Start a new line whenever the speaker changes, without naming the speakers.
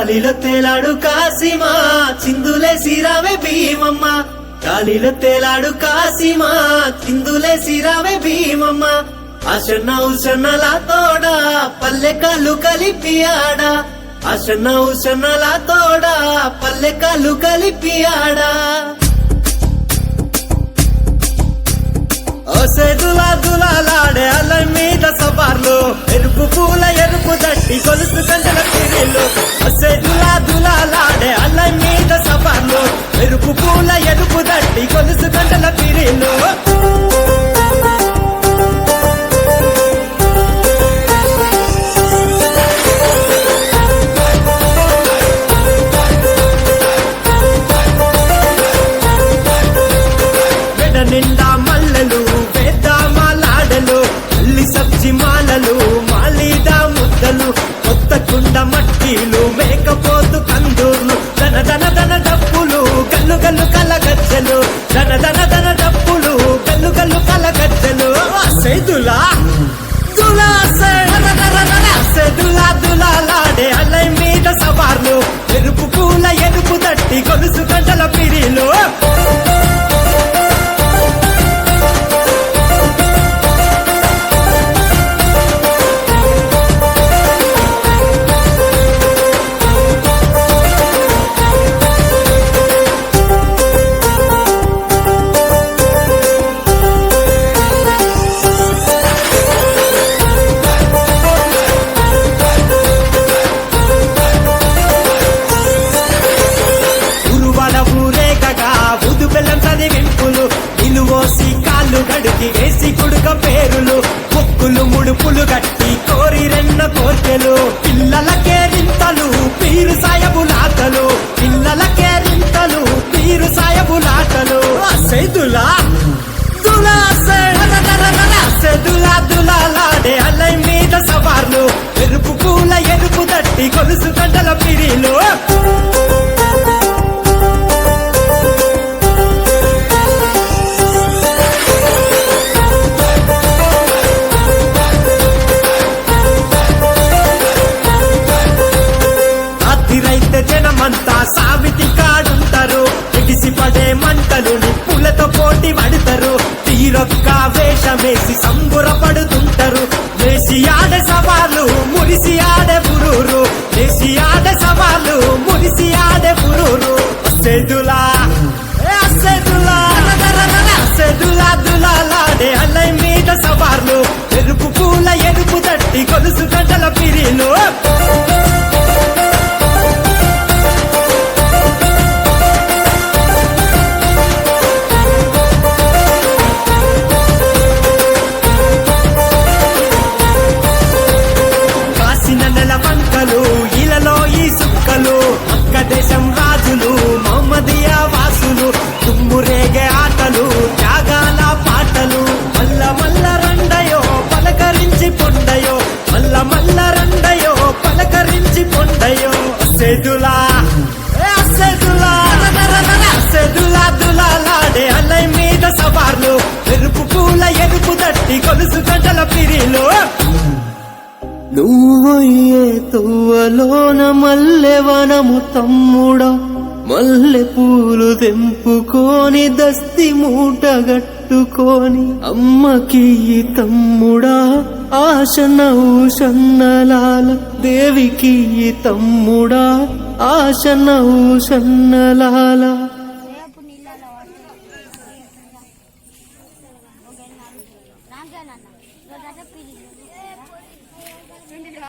గాలిలో తేలాడు కాసిమా చిందులే సిరావే భీమమ్మ గాలిలో తేలాడు కాసిమా చిందులే సిరావే భీమమ్మ అశన్న ఉషన్నలా తోడా పల్లె కళ్ళు కలిపి ఆడా అశన్న ఉషన్నలా తోడా పల్లె కళ్ళు కలిపి ఆడా ఒసేదులా దులాలాడే అల్ల మీద సవార్లు ఎరుపు పూల ఎరుపు దట్టి గొలుసు గంటల పిరిలు ఒసేదులా దులాలాడే అల్ల మీద సవార్లు ఎరుపు పూల ఎరుపు దట్టి గొలుసు గంటల పిరిలు నిండా మల్లెలు వేద్దామాలాడలు అల్లి సబ్జి మాలలు మాలీదా ముద్దలు కొత్త కుండ మట్టిలు మేకపోతు కందూర్లు ధన ధన ధన డప్పులు గల్లు గల్లు కలగజ్జలు ధన ధన ధన డప్పులు గల్లు గల్లు కలగజ్జలు సెదులా దులా సెదులా దులాలాడే అల్లై మీద సవార్లు ఎరుపు పూల ఎరుపు దట్టి గొలుసు గంటల పిరిలు నిలువోసి కాళ్ళు గడికి వేసి కుడుక పేరులు ముక్కులు ముడుపులు గట్టి కోరి రెన్న కోర్కెలు పిల్లలకే రింతలు పీరు సాయబులాటలు పిల్లలకే రింతలు పీరు సాయబులాటలు సెదులా దులా సెదులా దులాలాడే అల్లై మీద సవార్లు ఎరుపు పూల ఎరుపు దట్టి గొలుసు గంటల పిరిలు జనమంతా సావితి కాడుంటారు ఎగిసి పడే మంటలు నిప్పులతో పోటీ పడతారు తీరొక్క వేషమేసి సంబురపడుతుంటారు వేసి ఆడే సవాలు మురిసి ఆడే పురూరు వేసి ఆడే సవాలు మురిసి ఆడే పురూరు సెదులా సెదులా దులాలాడే అల్లై మీద సవార్లు ఎరుపు పూల ఎరుపు దట్టి గొలుసు గంటల పిరిలు ఇలలో ఈ సుక్కలు అక్క దేశం రాజులు మహమ్మదియా వాసులు తుమ్మురేగే ఆటలు త్యాగాల పాటలు మల్ల మల్ల రండయో పలకరించి పొండయో మల్ల మల్ల రండయో పలకరించి పొండయో సెదులా సెదులా దులాలాడే అల్లై మీద సవార్లు ఎరుపు పూల ఎరుపు దట్టి గొలుసు గంటల పిరిలు నువ్వయ్యే తువ్వలోన మల్లెవనము తమ్ముడా మల్లె పూలు తెంపుకొని దస్తి మూట గట్టుకొని అమ్మకి తమ్ముడా ఆశన ఊషన్నలాల దేవికి తమ్ముడా ఆశన ఊషన్నలాల